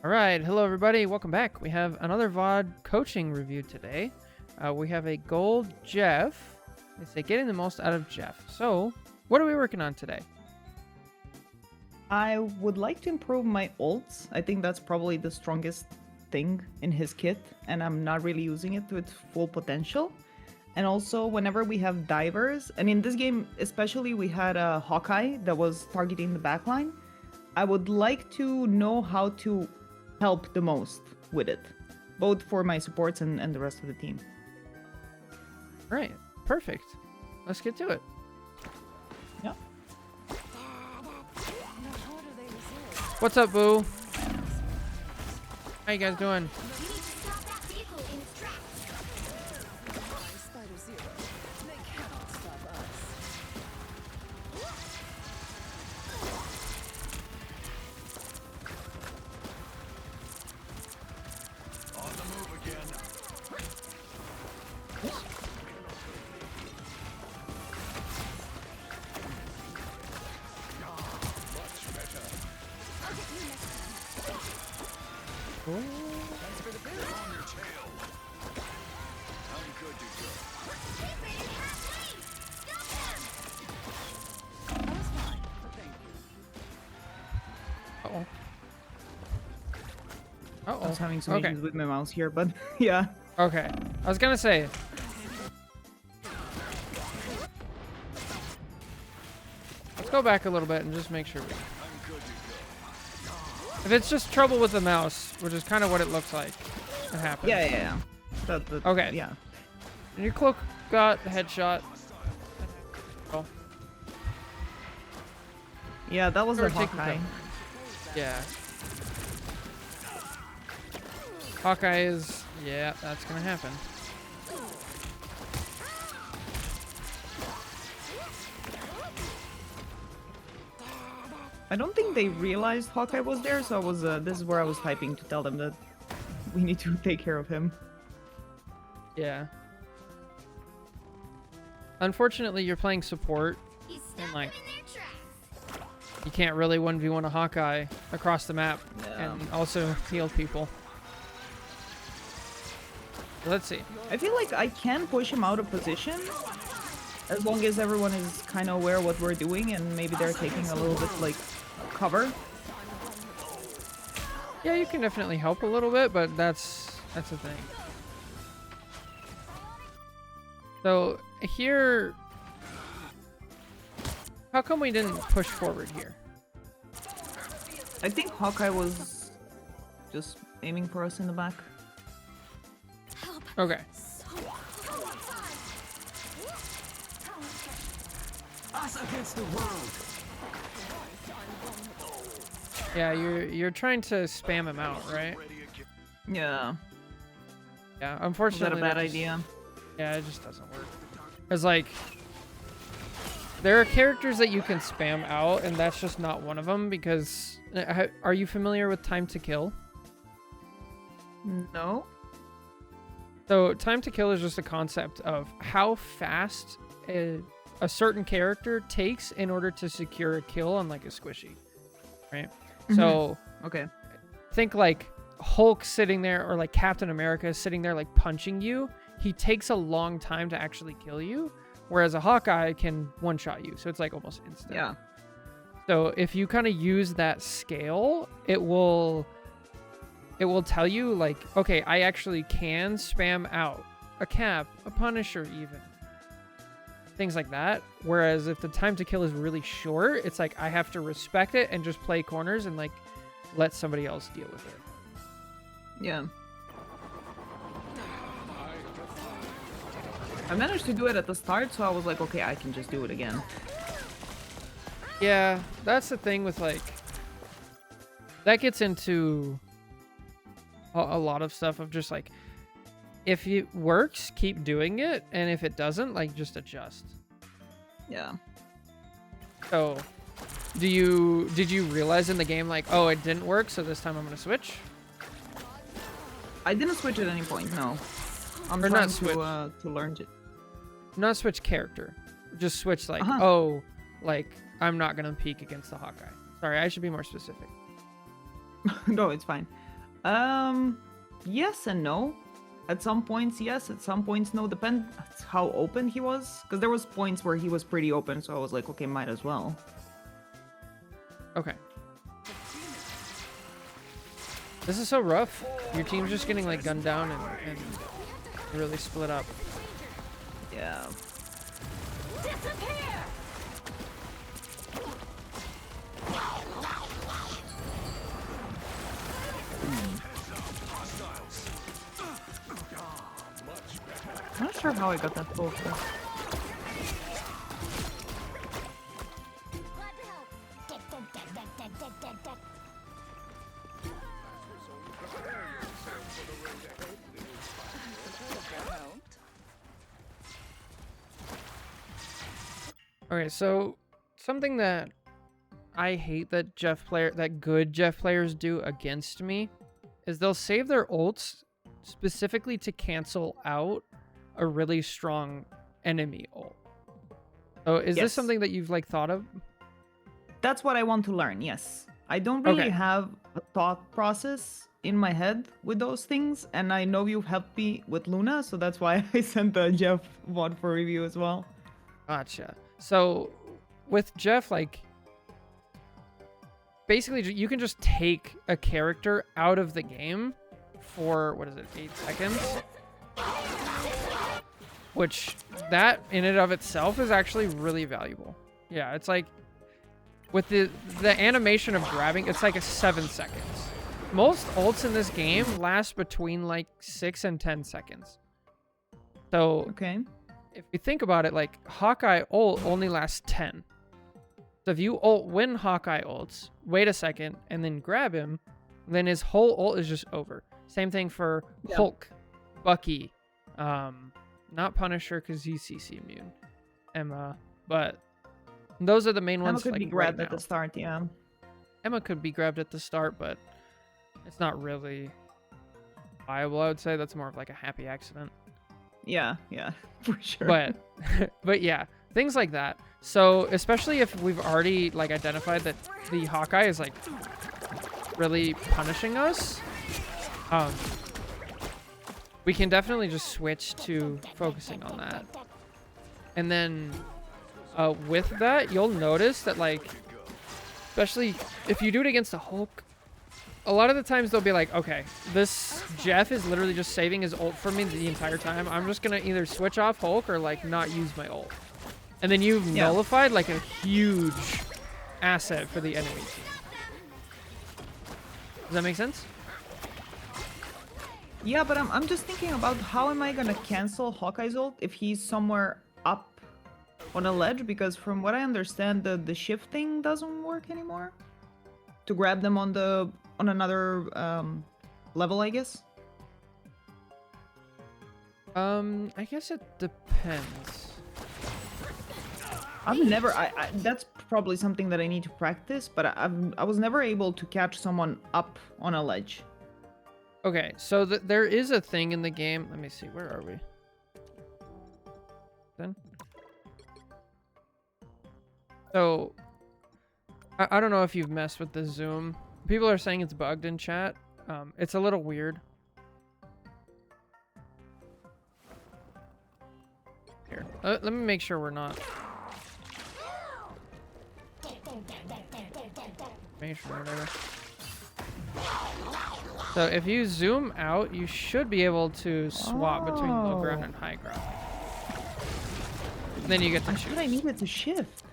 All right, hello everybody, welcome back. We have another VOD coaching review today. We have a gold Jeff. They say getting the most out of Jeff. So, what are we working on today? I would like to improve my ults. I think that's probably the strongest thing in his kit, and I'm not really using it to its full potential. And also, whenever we have divers, and in this game especially, we had a Hawkeye that was targeting the backline. I would like to know how to help the most with it, both for my supports and the rest of the team. All right, perfect. Let's get to it. Yeah. What's up, Boo? How you guys doing? Uh-oh. Uh-oh. I was having some Okay. issues with my mouse here, but yeah. Okay. I was gonna say. Let's go back a little bit and just make sure we... If it's just trouble with the mouse, which is kind of what it looks like, it happens. Yeah. Okay. Yeah. And your cloak got the headshot. Oh. Yeah, that was Or a take Hawkeye. the- Yeah. Hawkeye is... Yeah, that's gonna happen. I don't think they realized Hawkeye was there, so I was. This is where I was typing to tell them that we need to take care of him. Yeah. Unfortunately, you're playing support, and like, you can't really 1v1 a Hawkeye across the map and also heal people. Let's see. I feel like I can push him out of position as long as everyone is kind of aware what we're doing and maybe they're taking a little bit like cover. Yeah, you can definitely help a little bit, but that's the thing. So here, how come we didn't push forward here? I think Hawkeye was just aiming for us in the back. Okay. Us against the world. Yeah, you're trying to spam him out, right? Yeah. Yeah, Is unfortunately. that a bad that just- idea? Yeah, it just doesn't work. Cause like, there are characters that you can spam out, and that's just not one of them. Because are you familiar with time to kill? No. So time to kill is just a concept of how fast a certain character takes in order to secure a kill on like a squishy, right? So Okay. think like Hulk sitting there, or like Captain America sitting there like punching you. He takes a long time to actually kill you, whereas a Hawkeye can one-shot you, so it's like almost instant. Yeah. So if you kind of use that scale, it will tell you like, okay, I actually can spam out a Cap, a Punisher even. Things like that. Whereas if the time to kill is really short, it's like I have to respect it and just play corners and like let somebody else deal with it. Yeah. I managed to do it at the start, so I was like, okay, I can just do it again. Yeah, that's the thing with like, that gets into a lot of stuff of just like, if it works, keep doing it, and if it doesn't, like just adjust. Yeah. So, did you realize in the game like, oh, it didn't work, so this time I'm gonna switch? I didn't switch at any point, no. I'm Or trying not switch. to learn it. Not switch character, just switch like, Uh-huh. oh, like I'm not gonna peek against the Hawkeye. Sorry, I should be more specific. No, it's fine. Yes and no. At some points, yes. At some points, no. Depends how open he was. Because there was points where he was pretty open, so I was like, okay, might as well. Okay. This is so rough. Your team's just getting like gunned down and really split up. Yeah. I'm not sure how I got that full. Okay, so something that I hate that good Jeff players do against me is they'll save their ults specifically to cancel out a really strong enemy ult. So is this Yes. something that you've like thought of? That's what I want to learn, yes. I don't really Okay. have a thought process in my head with those things, and I know you've helped me with Luna, so that's why I sent the Jeff VOD for review as well. Gotcha. So with Jeff, like basically you can just take a character out of the game for, what is it, 8 seconds? Which that in and of itself is actually really valuable. Yeah, it's like with the animation of grabbing, it's like a 7 seconds. Most ults in this game last between like 6 and 10 seconds. So Okay. if you think about it, like Hawkeye ult only lasts 10. So if you ult when Hawkeye ults, wait a second, and then grab him, then his whole ult is just over. Same thing for Yeah. Hulk, Bucky, not Punisher because he's CC immune, Emma, but those are the main Emma ones. could like, be grabbed right at the now. start, yeah. Emma could be grabbed at the start, but it's not really viable. I would say that's more of like a happy accident. Yeah, for sure. But yeah, things like that. So especially if we've already like identified that the Hawkeye is like really punishing us, we can definitely just switch to focusing on that. And then with that, you'll notice that like, especially if you do it against a Hulk, a lot of the times they'll be like, okay, this Jeff is literally just saving his ult for me the entire time. I'm just gonna either switch off Hulk or like not use my ult. And then you've Yeah. nullified like a huge asset for the enemy team. Does that make sense? Yeah, but I'm just thinking about how am I gonna cancel Hawkeye's ult if he's somewhere up on a ledge? Because from what I understand, the shifting doesn't work anymore. To grab them on another level, I guess. I guess it depends. I've never. That's probably something that I need to practice, but I was never able to catch someone up on a ledge. Okay, so there is a thing in the game. Let me see. Where are we? Then. So, I don't know if you've messed with the zoom. People are saying it's bugged in chat. It's a little weird. Here, let me make sure we're not. Information or whatever. So if you zoom out, you should be able to swap between low ground and high ground. And then you get to I choose. thought I needed to shift.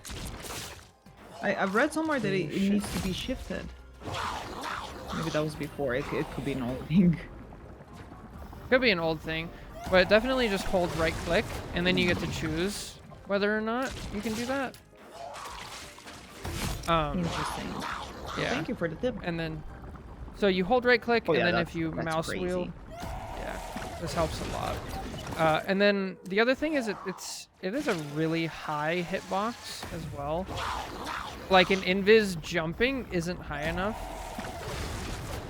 I've read somewhere that it needs to be shifted. Maybe that was before. It could be an old thing. Could be an old thing, but definitely just hold right click and then you get to choose whether or not you can do that. Interesting. Yeah. Thank you for the tip. And then, so you hold right click, Oh, and yeah, then that's- if you that's mouse crazy. wheel, yeah, this helps a lot. And then the other thing is it is a really high hitbox as well. Like an invis jumping isn't high enough.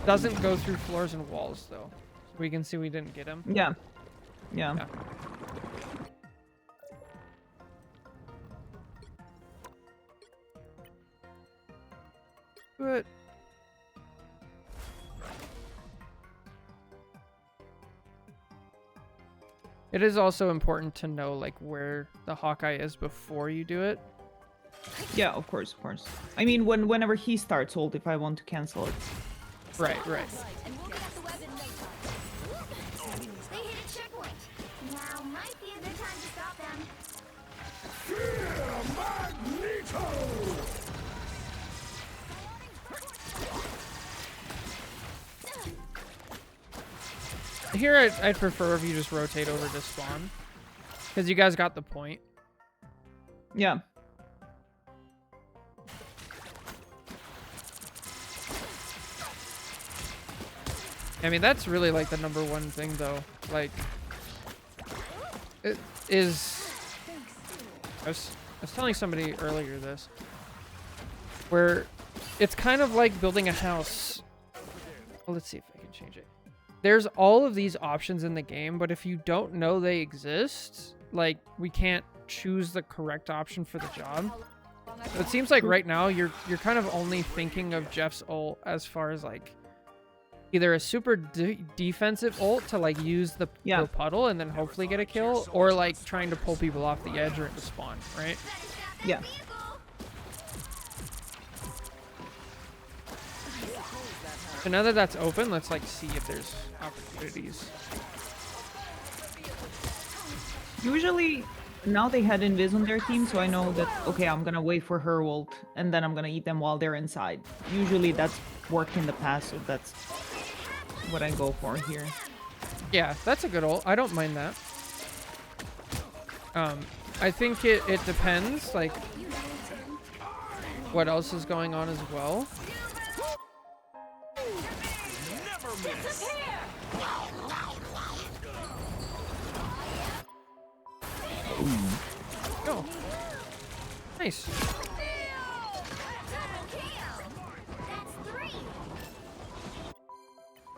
Doesn't go through floors and walls though. So we can see we didn't get him. Yeah. Yeah. But It is also important to know like where the Hawkeye is before you do it. Yeah, of course, of course. I mean, whenever he starts ult, if I want to cancel it. Right. And we'll get at the weapon later. They hit a checkpoint. Now might be a good time to stop them. Here, I'd prefer if you just rotate over to spawn, because you guys got the point. Yeah. I mean, that's really like the number one thing, though. Like, it is. I was telling somebody earlier this, where it's kind of like building a house. Well, let's see if I can change it. There's all of these options in the game, but if you don't know they exist, like, we can't choose the correct option for the job. So it seems like right now you're kind of only thinking of Jeff's ult as far as like either a super defensive ult to like use the puddle and then hopefully get a kill, or like trying to pull people off the edge or into spawn, right? Yeah. So now that that's open, let's like see if there's opportunities. Usually, now they had Invis on their team, so I know that, okay, I'm gonna wait for her ult, and then I'm gonna eat them while they're inside. Usually that's worked in the past, so that's what I go for here. Yeah, that's a good ult. I don't mind that. I think it depends, like, what else is going on as well. Oh. Nice.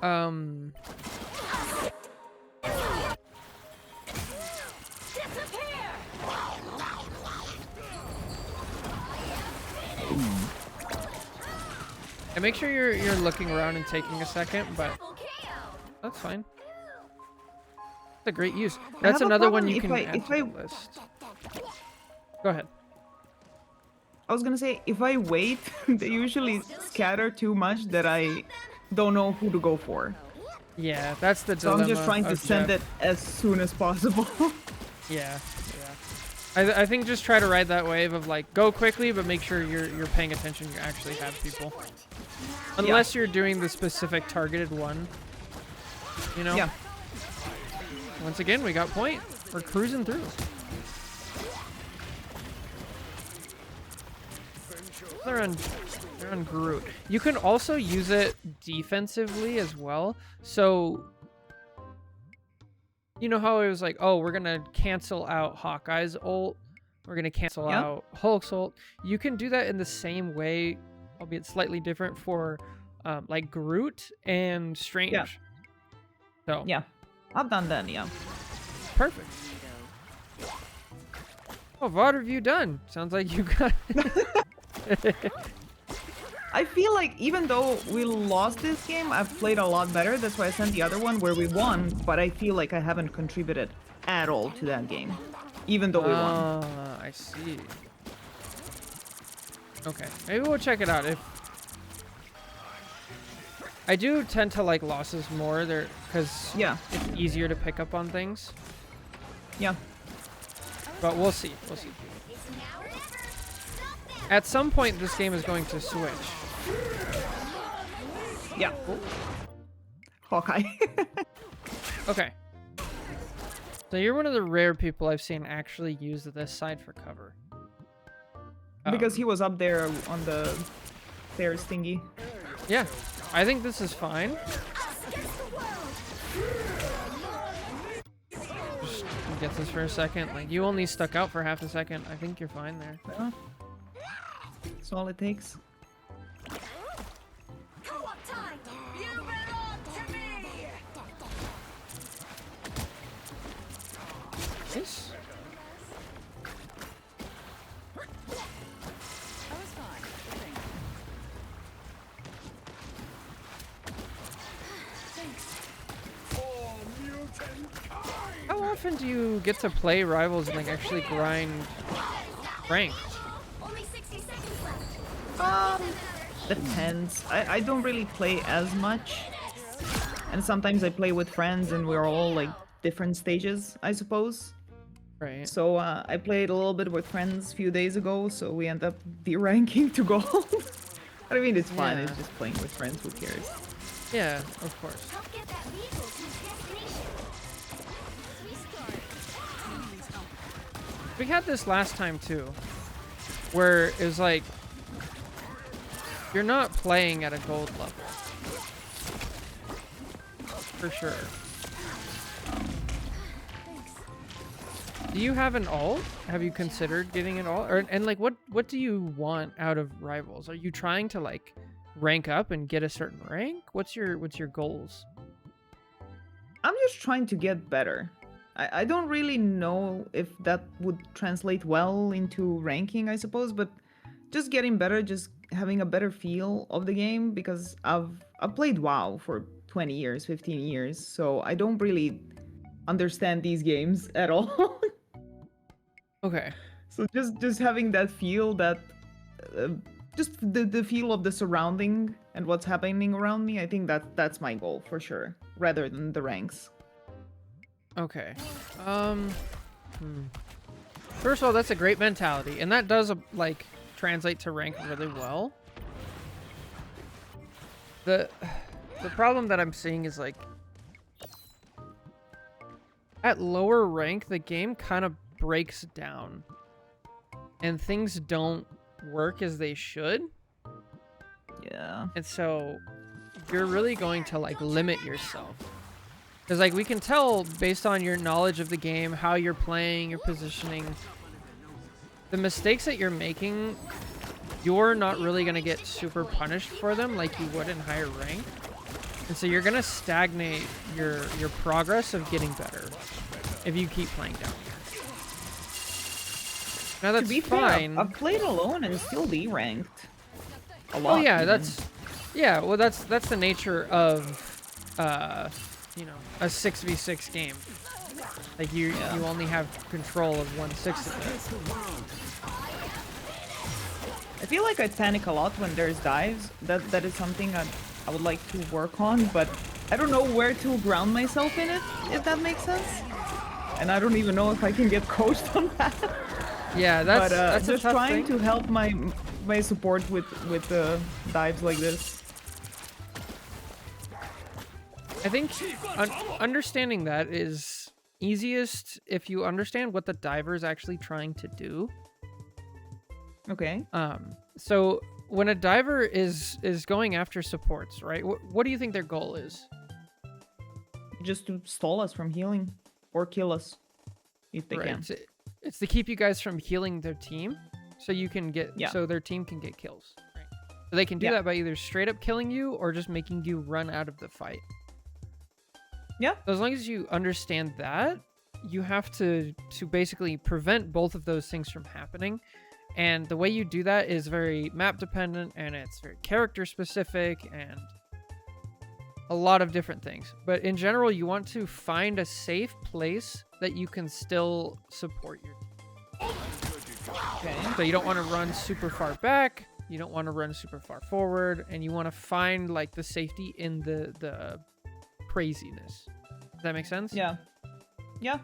And make sure you're looking around and taking a second, but that's fine. That's a great use. That's another one you can add to the list. Go ahead. I was gonna say, if I wait, they usually scatter too much that I don't know who to go for. Yeah, that's the So dilemma. I'm just trying to send it as soon as possible. Yeah. I think just try to ride that wave of like go quickly, but make sure you're paying attention. You actually have people, unless you're doing the specific targeted one. You know. Yeah. Once again, we got point. We're cruising through. They're on Groot. You can also use it defensively as well. So, you know how it was like, oh, we're gonna cancel out Hawkeye's ult. We're gonna cancel out Hulk's ult. You can do that in the same way, albeit slightly different for like Groot and Strange. Yeah. So Yeah. I've done that, yeah. perfect. Oh, VOD review done. Sounds like you got I feel like even though we lost this game, I've played a lot better. That's why I sent the other one where we won, but I feel like I haven't contributed at all to that game, even though we won. I see. Okay, maybe we'll check it out. If I do tend to like losses more there, because it's easier to pick up on things. Yeah. But we'll see. We'll see. At some point, this game is going to switch. Yeah. Hawkeye. Okay. So you're one of the rare people I've seen actually use this side for cover. Because he was up there on the stairs thingy. Yeah, I think this is fine. Just get this for a second. Like, you only stuck out for half a second. I think you're fine there. Yeah. That's all it takes. Nice. How often do you get to play Rivals and like actually grind ranked? Only 60 seconds left. Depends. I don't really play as much. And sometimes I play with friends and we're all like different stages, I suppose. Right. So I played a little bit with friends a few days ago, so we end up de-ranking to gold. I mean, it's fun. Yeah. It's just playing with friends. Who cares? Yeah, of course. Help get that vehicle to its destination. Restart. We had this last time too, where it was like you're not playing at a gold level. For sure. Do you have an alt? Have you considered getting an alt? Or, and like, what do you want out of Rivals? Are you trying to like rank up and get a certain rank? What's your goals? I'm just trying to get better. I don't really know if that would translate well into ranking, I suppose, but just getting better, just having a better feel of the game, because I've played WoW for 20 years, 15 years, so I don't really understand these games at all. Okay. So just having that feel, that just the feel of the surrounding and what's happening around me, I think that's my goal for sure, rather than the ranks. Okay. First of all, that's a great mentality, and that does like translate to rank really well. The problem that I'm seeing is like at lower rank, the game kind of breaks down, and things don't work as they should. Yeah. And so you're really going to like limit yourself. Because like we can tell based on your knowledge of the game, how you're playing, your positioning, the mistakes that you're making, you're not really going to get super punished for them like you would in higher rank. And so you're going to stagnate your progress of getting better if you keep playing down here. Now that's To be fine. fair, I've played alone and still de-ranked. A lot. Oh yeah, even. that's the nature of you know, a 6v6 game. Like you only have control of 1/6 of I feel like I panic a lot when there's dives. That is something I would like to work on, but I don't know where to ground myself in it, if that makes sense. And I don't even know if I can get coached on that. it. Yeah, that's a just tough trying thing. to help my support with dives like this. I think understanding that is easiest if you understand what the diver is actually trying to do. Okay. So when a diver is going after supports, right? What do you think their goal is? Just to stall us from healing or kill us if they Right. can. It's to keep you guys from healing their team, so you can get Yeah. so their team can get kills. Right. So they can do Yeah. that by either straight up killing you or just making you run out of the fight. Yeah. So as long as you understand that, you have to basically prevent both of those things from happening. And the way you do that is very map dependent, and it's very character specific, and a lot of different things. But in general, you want to find a safe place that you can still support your team. Okay. So you don't want to run super far back, you don't want to run super far forward, and you want to find like the safety in the craziness. Does that make sense? Yeah. Yeah.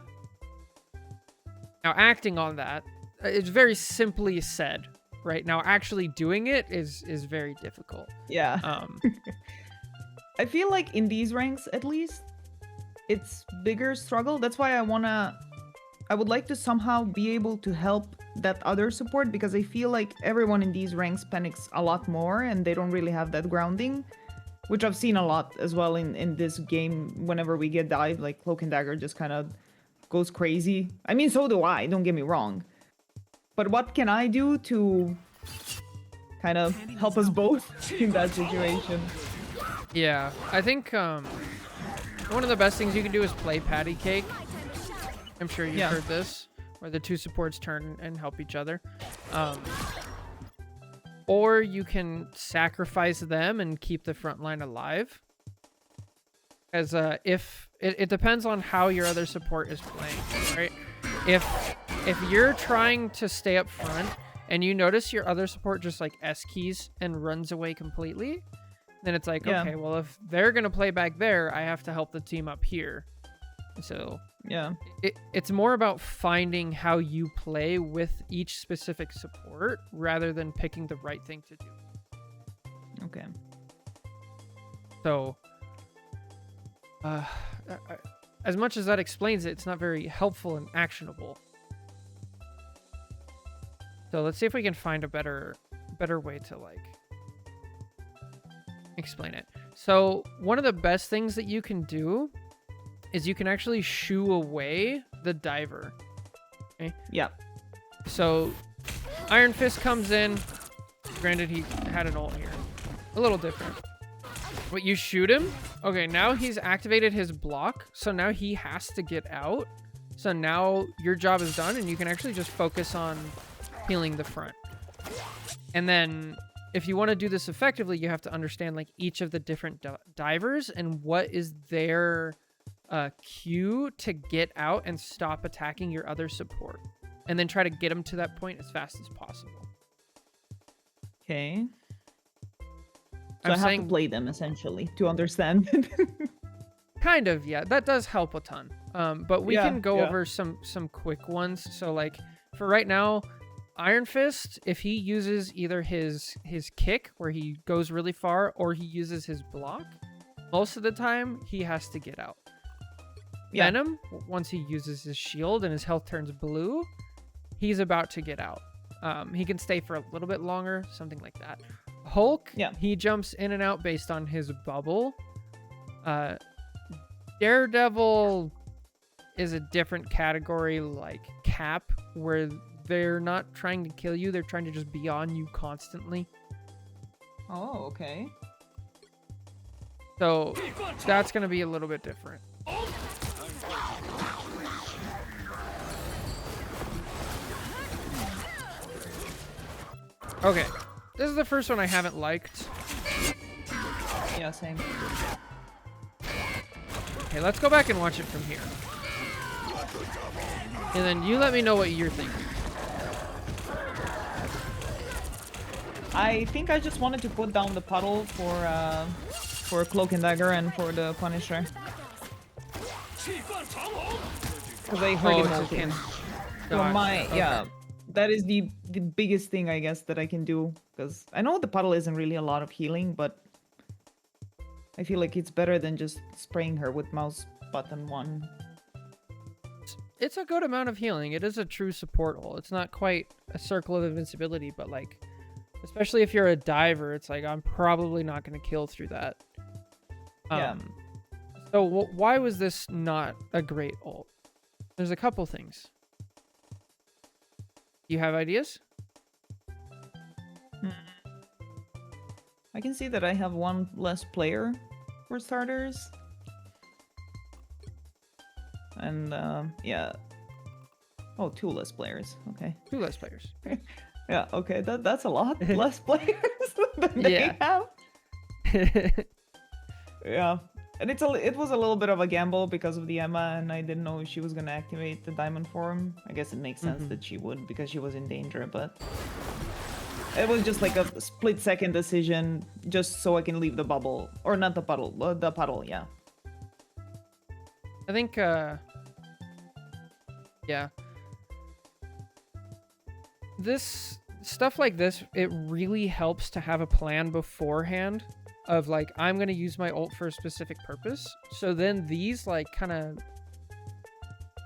Now acting on that, it's very simply said, right? Now actually doing it is very difficult. Yeah. I feel like in these ranks, at least, it's bigger struggle. That's why I would like to somehow be able to help that other support, because I feel like everyone in these ranks panics a lot more and they don't really have that grounding, which I've seen a lot as well in this game. Whenever we get dive, like Cloak and Dagger just kind of goes crazy. I mean, so do I, don't get me wrong. But what can I do to kind of help us both in that situation? Yeah, I think one of the best things you can do is play patty cake. I'm sure you've Yeah. heard this, where the two supports turn and help each other. Or you can sacrifice them and keep the front line alive. As if it depends on how your other support is playing, right? If you're trying to stay up front and you notice your other support just like S keys and runs away completely, then it's like, Yeah. okay, well, if they're gonna play back there, I have to help the team up here. So Yeah. it's more about finding how you play with each specific support rather than picking the right thing to do. Okay. So, as much as that explains it, it's not very helpful and actionable. So let's see if we can find a better way to like explain it. So one of the best things that you can do is you can actually shoo away the diver. Yeah. So Iron Fist comes in. Granted, he had an ult here. A little different. But you shoot him. Okay, now he's activated his block. So now he has to get out. So now your job is done and you can actually just focus on healing the front. And then if you want to do this effectively, you have to understand like each of the different divers and what is their cue to get out and stop attacking your other support. And then try to get them to that point as fast as possible. Okay. So I'm I have saying to play them essentially to understand. kind of, yeah. That does help a ton. But we Yeah, can go yeah. over some quick ones. So like for right now, Iron Fist, if he uses either his kick where he goes really far or he uses his block, most of the time he has to get out. Yeah. Venom, once he uses his shield and his health turns blue, he's about to get out. He can stay for a little bit longer, something like that. Hulk, Yeah. he jumps in and out based on his bubble. Daredevil is a different category like Cap, where they're not trying to kill you, they're trying to just be on you constantly. Oh, okay. So that's going to be a little bit different. Okay, this is the first one I haven't liked. Yeah, same. Okay, let's go back and watch it from here. And then you let me know what you're thinking. I think I just wanted to put down the puddle for Cloak and Dagger and for the Punisher. Because I heard him it's a ulting. can- So Gotcha, my okay. yeah, that is the biggest thing I guess that I can do. Because I know the puddle isn't really a lot of healing, but I feel like it's better than just spraying her with mouse button 1. It's a good amount of healing. It is a true support hole. It's not quite a circle of invincibility, but like, especially if you're a diver, it's like, I'm probably not going to kill through that. Yeah. So why was this not a great ult? There's a couple things. You have ideas? I can see that I have one less player for starters. And yeah. Oh, 2 less players. Okay. 2 less players. Yeah, okay. That's a lot less players than they Yeah. have. Yeah. And it was a little bit of a gamble because of the Emma, and I didn't know if she was gonna activate the diamond form. I guess it makes sense that she would because she was in danger, but it was just like a split-second decision just so I can leave the bubble. Or not the puddle, the puddle, yeah. I think, yeah. This stuff like this, it really helps to have a plan beforehand of like, I'm going to use my ult for a specific purpose. So then these like kind of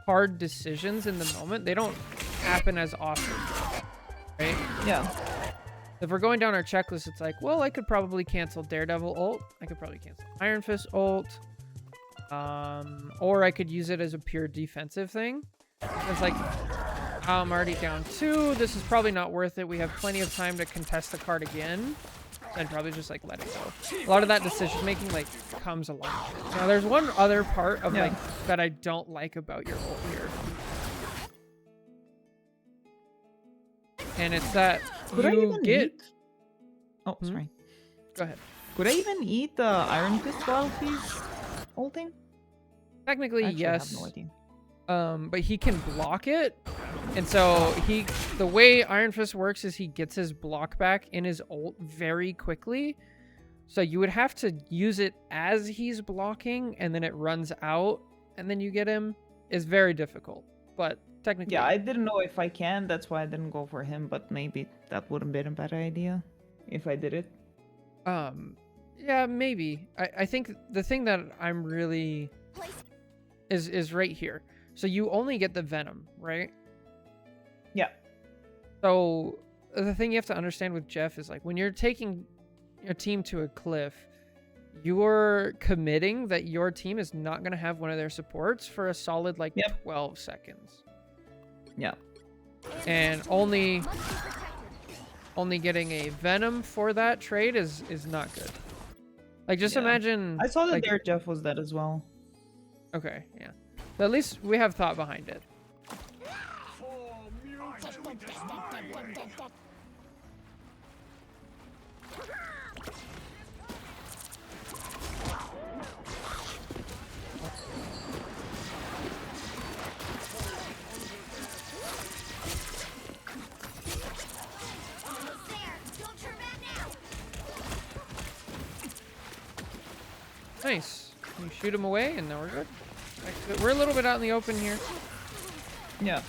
hard decisions in the moment, they don't happen as often, right? Yeah. If we're going down our checklist, it's like, well, I could probably cancel Daredevil ult. I could probably cancel Iron Fist ult. Or I could use it as a pure defensive thing. It's like, I'm already down 2. This is probably not worth it. We have plenty of time to contest the card again. So I'd probably just like let it go. A lot of that decision making like comes along. Now there's one other part of like that I don't like about your ult here. And it's that Could I you even get... eat? Oh, sorry. Go ahead. Could I even eat the Iron Fist while he's ulting? Technically, Actually, I yes. have no idea. But he can block it, and so the way Iron Fist works is he gets his block back in his ult very quickly. So you would have to use it as he's blocking, and then it runs out, and then you get him. It's very difficult, but technically, Yeah, I didn't know if I can. That's why I didn't go for him. But maybe that wouldn't be a better idea if I did it. Yeah, maybe. I think the thing that I'm really is right here. So you only get the Venom, right? Yeah. So the thing you have to understand with Jeff is like when you're taking your team to a cliff, you're committing that your team is not going to have one of their supports for a solid like 12 seconds. Yeah. And only getting a Venom for that trade is not good. Like just imagine I saw that like, their Jeff was dead as well. Okay, yeah. But at least we have thought behind it. Nice. You shoot him away, and now we're good. We're a little bit out in the open here. Yeah.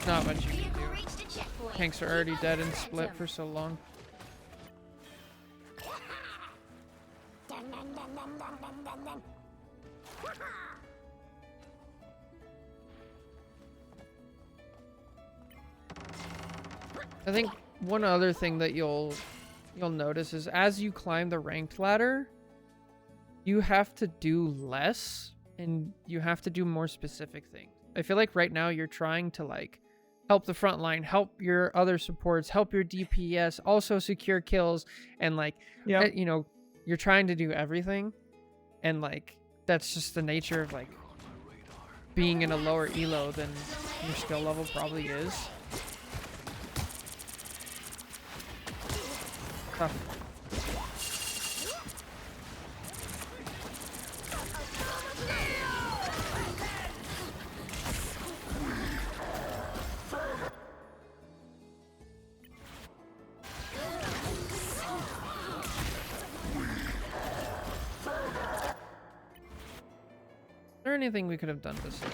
Not much you can do. Tanks are already dead and split for so long. I think one other thing that you'll notice is as you climb the ranked ladder, you have to do less and you have to do more specific things. I feel like right now you're trying to like help the front line, help your other supports, help your DPS, also secure kills, and like you know, you're trying to do everything, and like that's just the nature of like being in a lower elo than your skill level probably is. Tough. Is there anything we could have done to save?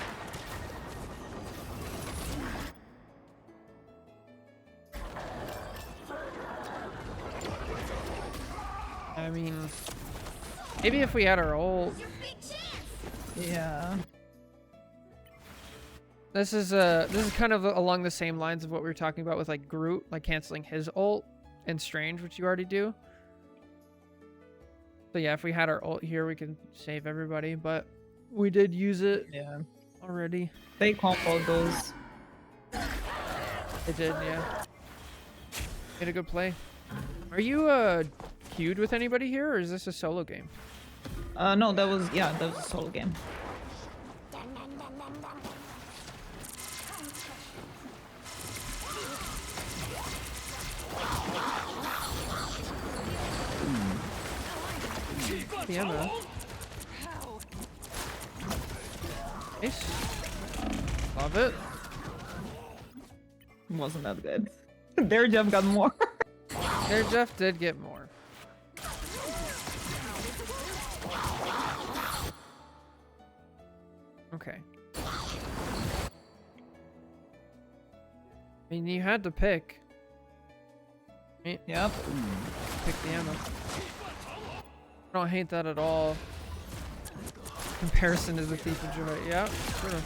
I mean, maybe if we had our ult. Yeah. This is kind of along the same lines of what we were talking about with like Groot, like canceling his ult and Strange, which you already do. So yeah, if we had our ult here, we could save everybody, but we did use it already. They comboed those. They did, yeah. Made a good play. Are you queued with anybody here, or is this a solo game? No, that was a solo game. The ammo. Nice. Love it. Wasn't that good. Their Jeff got more. Their Jeff did get more. Okay. I mean, you had to pick. Right? Yep. Pick the ammo. I don't hate that at all. Comparison is the thief of joy. Yeah, sure.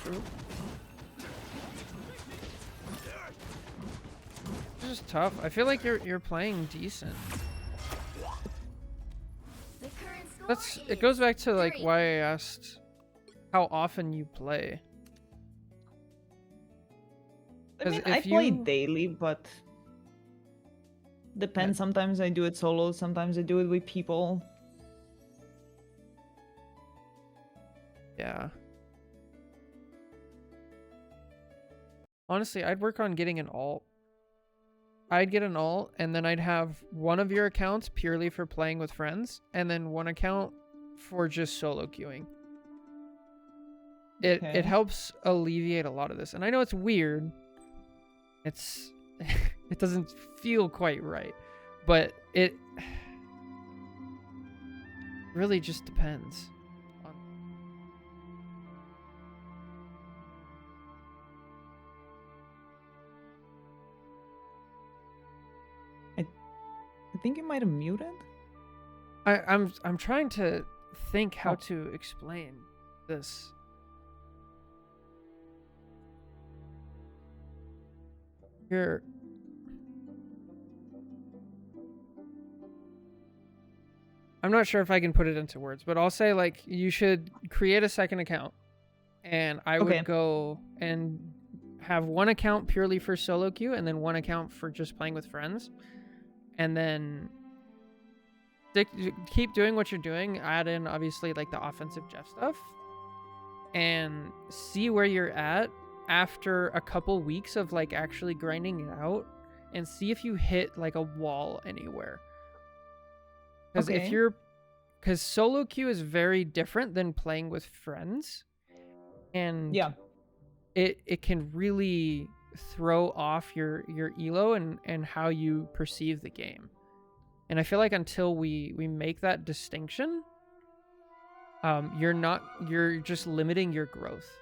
True. It's just tough. I feel like you're playing decent. It goes back to like why I asked how often you play. I mean, I play daily, but depends. Sometimes I do it solo, sometimes I do it with people. Yeah. Honestly, I'd work on getting an alt. I'd get an alt, and then I'd have one of your accounts purely for playing with friends, and then one account for just solo queuing. It Okay. helps alleviate a lot of this. And I know it's weird. It's it doesn't feel quite right, but it really just depends on. I think you might have muted. I'm trying to think how Oh. to explain this. You're I'm not sure if I can put it into words, but I'll say like you should create a second account, and I Okay. would go and have one account purely for solo queue and then one account for just playing with friends, and then keep doing what you're doing. Add in obviously like the offensive Jeff stuff, and see where you're at after a couple weeks of like actually grinding it out, and see if you hit like a wall anywhere. Because Okay. because solo queue is very different than playing with friends, and Yeah. it can really throw off your elo and how you perceive the game. And I feel like until we make that distinction, you're just limiting your growth.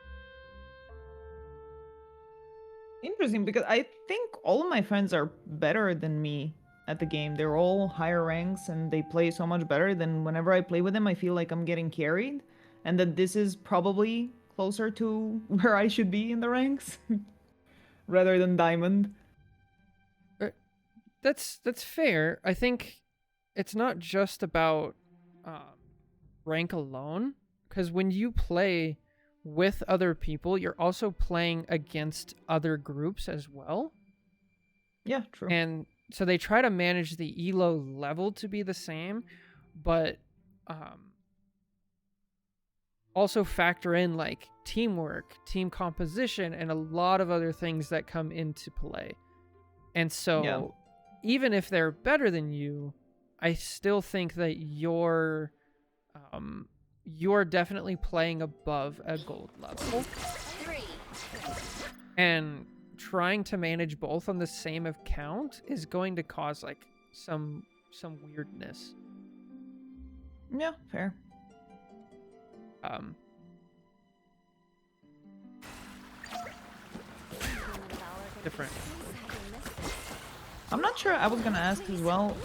Interesting, because I think all of my friends are better than me at the game. They're all higher ranks and they play so much better than whenever I play with them, I feel like I'm getting carried, and that this is probably closer to where I should be in the ranks rather than diamond. That's fair. I think it's not just about rank alone, because when you play with other people, you're also playing against other groups as well. Yeah, true. And so they try to manage the elo level to be the same, but also factor in like teamwork, team composition, and a lot of other things that come into play. And so even if they're better than you, I still think that you're definitely playing above a gold level. 3. And trying to manage both on the same account is going to cause like some weirdness. Yeah, fair. Different. I'm not sure. I was gonna ask as well.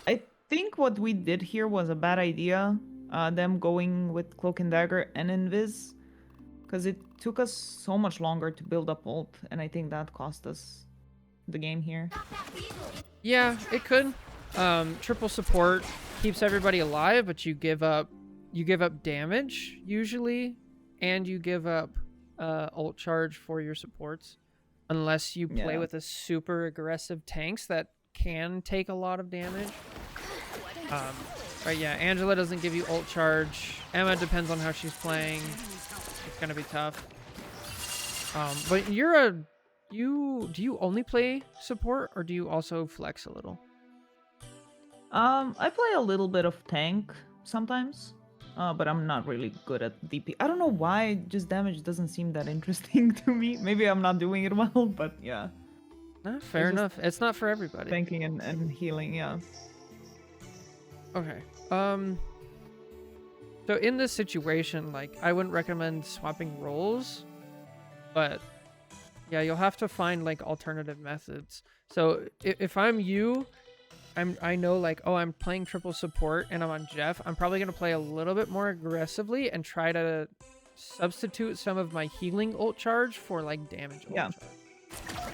I think what we did here was a bad idea. Them going with Cloak and Dagger and Invis, because it took us so much longer to build up ult, and I think that cost us the game here. Yeah, it could. Triple support keeps everybody alive, but you give up damage usually, and you give up ult charge for your supports, unless you play Yeah. with a super aggressive tanks that can take a lot of damage. But yeah, Angela doesn't give you ult charge. Emma depends on how she's playing. It's gonna be tough. But do you only play support, or do you also flex a little? I play a little bit of tank sometimes, but I'm not really good at DP. I don't know why, just damage doesn't seem that interesting to me. Maybe I'm not doing it well, but yeah. No, fair just enough. It's not for everybody. Tanking and healing, yeah. Okay. So in this situation, like, I wouldn't recommend swapping roles, but yeah, you'll have to find like alternative methods. So if I'm you, I know like, oh, I'm playing triple support and I'm on Jeff. I'm probably gonna play a little bit more aggressively and try to substitute some of my healing ult charge for like damage ult Yeah. charge.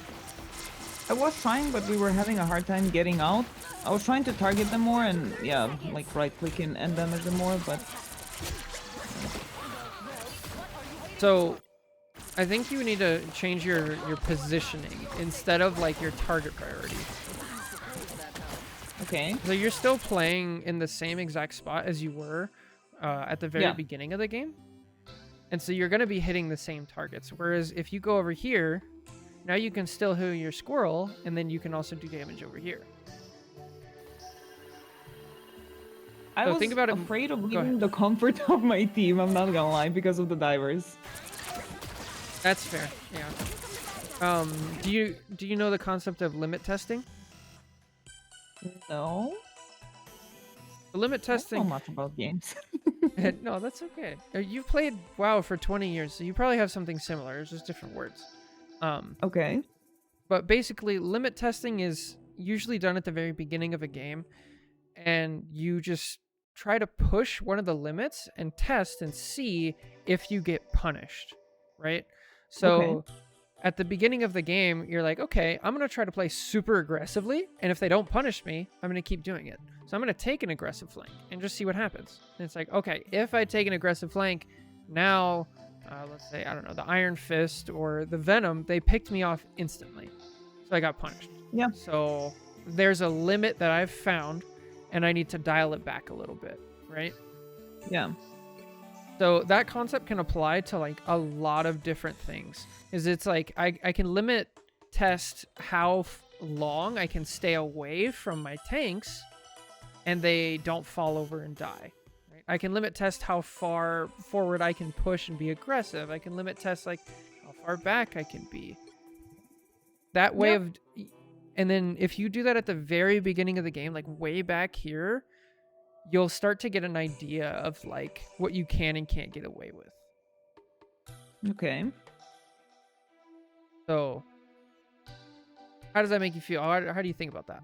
I was trying, but we were having a hard time getting out. I was trying to target them more and, yeah, like right-click and damage them more, but... So I think you need to change your positioning instead of like your target priority. Okay. So you're still playing in the same exact spot as you were at the very Yeah. beginning of the game. And so you're going to be hitting the same targets. Whereas if you go over here Now you can still heal your squirrel, and then you can also do damage over here. I So was think about it- afraid of go leaving ahead. the comfort of my team, I'm not gonna lie, because of the divers. That's fair. Yeah. Do you know the concept of limit testing? No? The limit I don't testing. know much about games. No, that's okay. You've played WoW for 20 years, so you probably have something similar. It's just different words. Okay. But basically, limit testing is usually done at the very beginning of a game, and you just try to push one of the limits and test and see if you get punished, right? So at the beginning of the game, you're like, okay, I'm going to try to play super aggressively, and if they don't punish me, I'm going to keep doing it. So I'm going to take an aggressive flank and just see what happens. And it's like, okay, if I take an aggressive flank, now, let's say, I don't know, the Iron Fist or the Venom, they picked me off instantly. So I got punished. Yeah. So there's a limit that I've found, and I need to dial it back a little bit, right? Yeah. So that concept can apply to like a lot of different things. Is it's like I can limit test how long I can stay away from my tanks and they don't fall over and die. Right? I can limit test how far forward I can push and be aggressive. I can limit test like how far back I can be. That way of, and then if you do that at the very beginning of the game, like way back here, you'll start to get an idea of like what you can and can't get away with. Okay. So how does that make you feel? How do you think about that?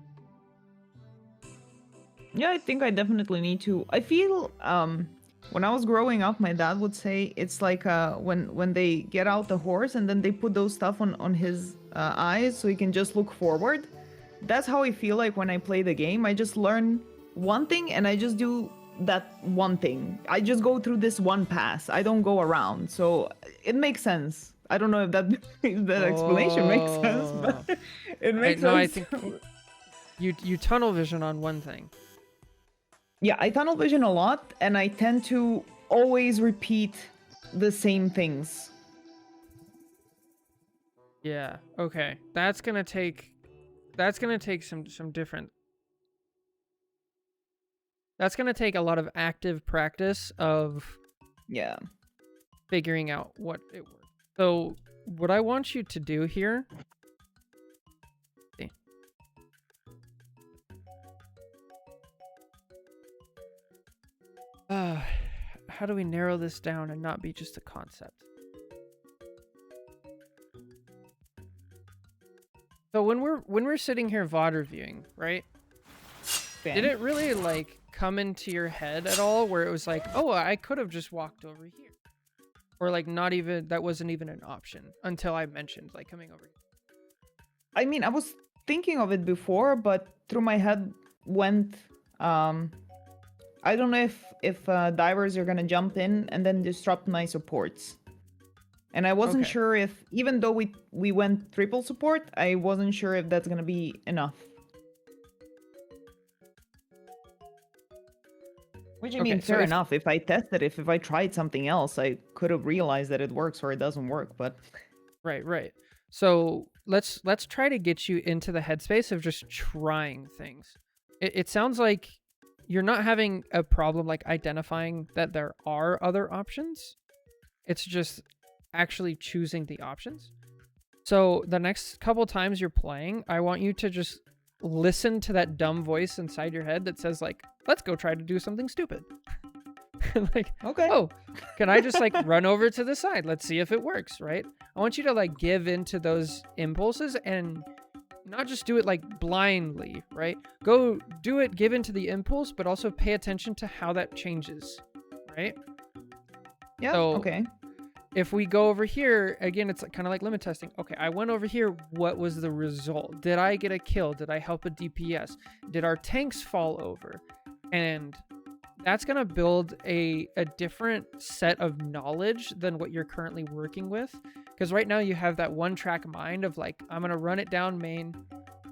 Yeah, I think I definitely need to. I feel when I was growing up, my dad would say it's like when they get out the horse and then they put those stuff on his eyes so he can just look forward. That's how I feel like when I play the game. I just learn one thing and I just do that one thing. I just go through this one pass. I don't go around. So it makes sense. I don't know if that if that explanation makes sense, but it makes sense. No, I think you tunnel vision on one thing. Yeah, I tunnel vision a lot, and I tend to always repeat the same things. Yeah. Okay. That's gonna take some different. That's gonna take a lot of active practice of Yeah. figuring out what it works. So what I want you to do here. How do we narrow this down and not be just a concept? So when we're sitting here VOD reviewing, right? Did it really like come into your head at all where it was like, oh, I could have just walked over here? Or like not even, that wasn't even an option until I mentioned like coming over here. I mean, I was thinking of it before, but through my head went, I don't know if divers are gonna jump in and then disrupt my supports. And I wasn't Okay. sure if, even though we went triple support, I wasn't sure if that's gonna be enough. Which I mean, Okay, so fair if- enough. If I tested, if I tried something else, I could have realized that it works or it doesn't work. But Right. So let's try to get you into the headspace of just trying things. It sounds like you're not having a problem like identifying that there are other options. It's just actually choosing the options. So the next couple times you're playing, I want you to just listen to that dumb voice inside your head that says like, let's go try to do something stupid. Like, okay. oh, can I just like run over to the side? Let's see if it works, right? I want you to like give into those impulses and not just do it like blindly, right? Go do it, give into the impulse, but also pay attention to how that changes, right? Yeah. so- Okay. If we go over here, again, it's kind of like limit testing. Okay, I went over here. What was the result? Did I get a kill? Did I help a DPS? Did our tanks fall over? And that's going to build a different set of knowledge than what you're currently working with. Because right now you have that one track mind of like, I'm going to run it down main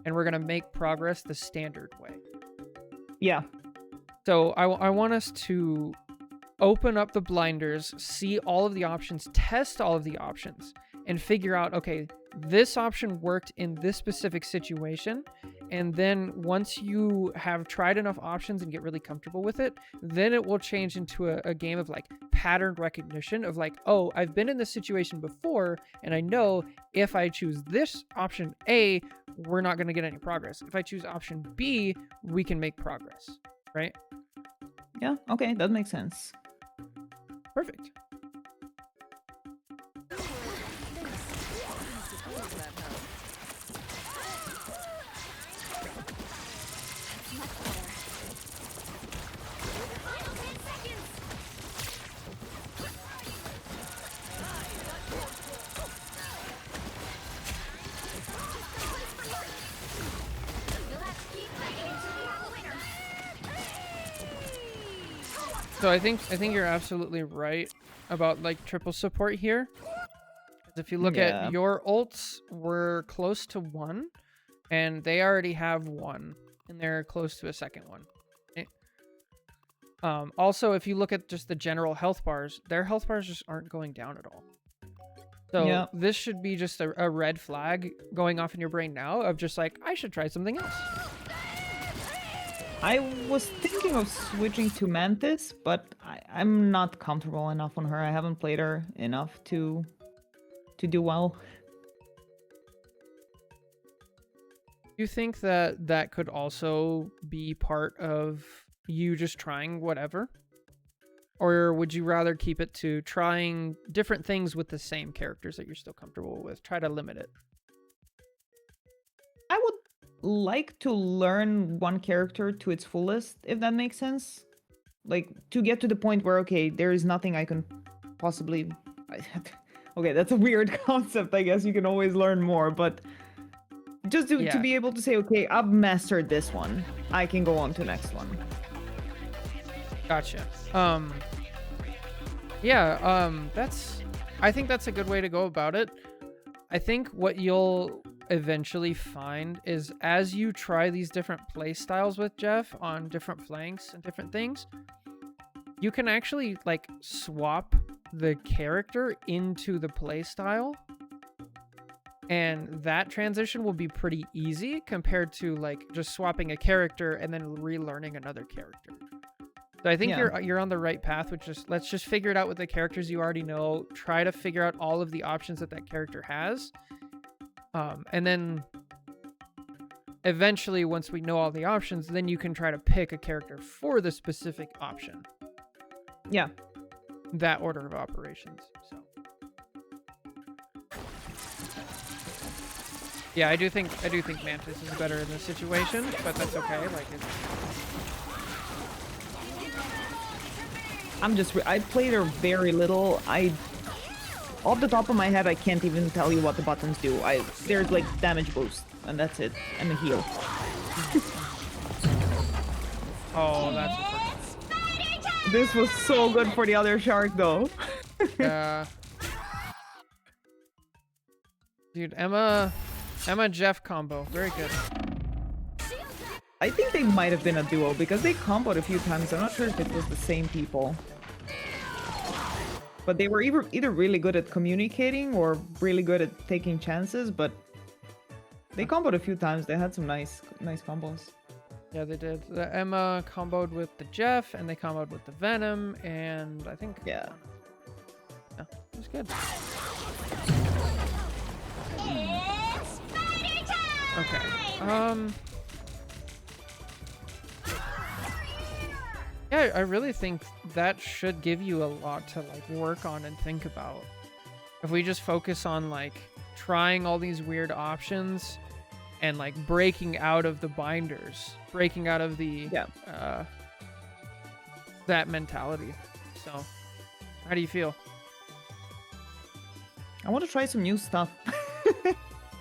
and we're going to make progress the standard way. Yeah. So I want us to open up the blinders, see all of the options, test all of the options, and figure out, okay, this option worked in this specific situation. And then once you have tried enough options and get really comfortable with it, then it will change into a game of like pattern recognition of like, oh, I've been in this situation before, and I know if I choose this option A, we're not going to get any progress. If I choose option B, we can make progress, right? Yeah, okay, that makes sense. Perfect. So I think you're absolutely right about like triple support here. 'Cause if you look Yeah. at your ults, we're close to 1, and they already have 1, and they're close to a second one. Okay? Also, if you look at just the general health bars, their health bars just aren't going down at all. So Yeah. this should be just a red flag going off in your brain now of just like, I should try something else. I was thinking of switching to Mantis, but I'm not comfortable enough on her. I haven't played her enough to do well. You think that that could also be part of you just trying whatever? Or would you rather keep it to trying different things with the same characters that you're still comfortable with? Try to limit it. I would like to learn one character to its fullest, if that makes sense. Like, to get to the point where, okay, there is nothing I can possibly... Okay, that's a weird concept, I guess. You can always learn more, but... Just to Yeah. be able to say, okay, I've mastered this one. I can go on to the next one. Gotcha. I think that's a good way to go about it. I think what you'll eventually find is as you try these different play styles with Jeff on different flanks and different things, you can actually like swap the character into the play style. And that transition will be pretty easy compared to like just swapping a character and then relearning another character. So I think Yeah. you're on the right path, which is let's just figure it out with the characters you already know. Try to figure out all of the options that character has. And then eventually, once we know all the options, then you can try to pick a character for the specific option. Yeah. That order of operations. So yeah, I do think Mantis is better in this situation, but that's okay. Like I played her very little. Off the top of my head, I can't even tell you what the buttons do. There's like damage boost, and that's it, and a heal. oh, that's unfortunate. This was so good for the other shark, though. Dude, Emma Jeff combo, very good. I think they might have been a duo because they comboed a few times. I'm not sure if it was the same people. But they were either really good at communicating or really good at taking chances, but they comboed a few times. They had some nice combos. Yeah, they did. The Emma comboed with the Jeff, and they comboed with the Venom, and I think Yeah. yeah, it was good. Okay. Yeah, I really think that should give you a lot to like work on and think about. If we just focus on like trying all these weird options and like breaking out of the binders, breaking out of the that mentality. So, how do you feel? I want to try some new stuff.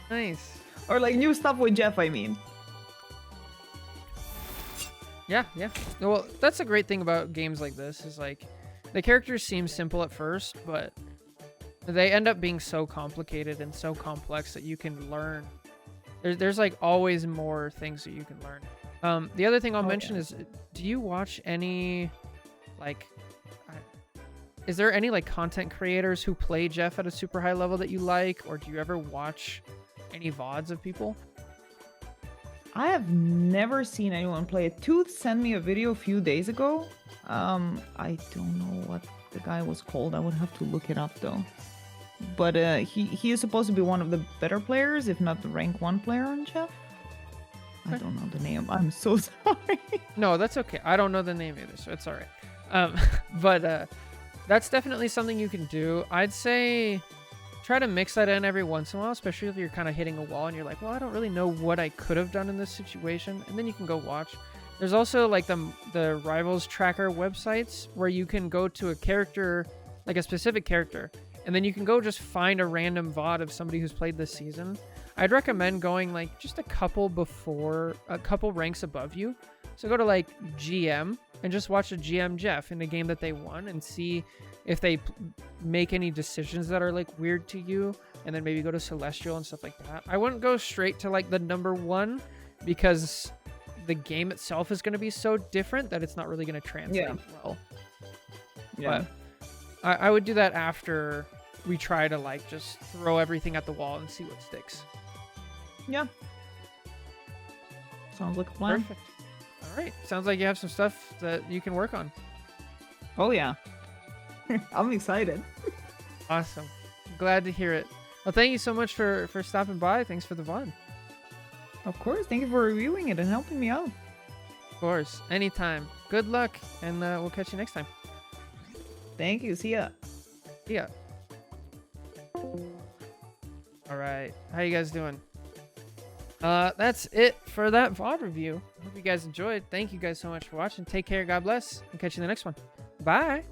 Nice. Or like new stuff with Jeff, I mean. Yeah. Well, that's a great thing about games like this is like the characters seem simple at first, but they end up being so complicated and so complex that you can learn. There's like always more things that you can learn. The other thing I'll mention is, do you watch any like is there any like content creators who play Jeff at a super high level that you like, or do you ever watch any VODs of people? I have never seen anyone play it. Tooth sent me a video a few days ago. I don't know what the guy was called. I would have to look it up though. But he is supposed to be one of the better players, if not the rank 1 player on Jeff. I don't know the name. I'm so sorry. No, that's okay. I don't know the name either, so it's all right. But that's definitely something you can do. I'd say try to mix that in every once in a while, especially if you're kind of hitting a wall and you're like, well, I don't really know what I could have done in this situation. And then you can go watch. There's also like the Rivals Tracker websites where you can go to a character, like a specific character, and then you can go just find a random VOD of somebody who's played this season. I'd recommend going like just a couple ranks above you. So go to like GM and just watch a GM Jeff in a game that they won and see if they make any decisions that are like weird to you, and then maybe go to Celestial and stuff like that. I wouldn't go straight to like the number 1 because the game itself is going to be so different that it's not really going to translate well. Yeah. But I would do that after we try to like just throw everything at the wall and see what sticks. Yeah. Sounds like a plan. Perfect. All right. Sounds like you have some stuff that you can work on. Oh yeah. I'm excited. Awesome. Glad to hear it. Well, thank you so much for stopping by. Thanks for the VOD. Of course. Thank you for reviewing it and helping me out. Of course. Anytime. Good luck, and we'll catch you next time. Thank you. See ya. See ya. All right. How you guys doing? That's it for that VOD review. Hope you guys enjoyed. Thank you guys so much for watching. Take care. God bless. And catch you in the next one. Bye.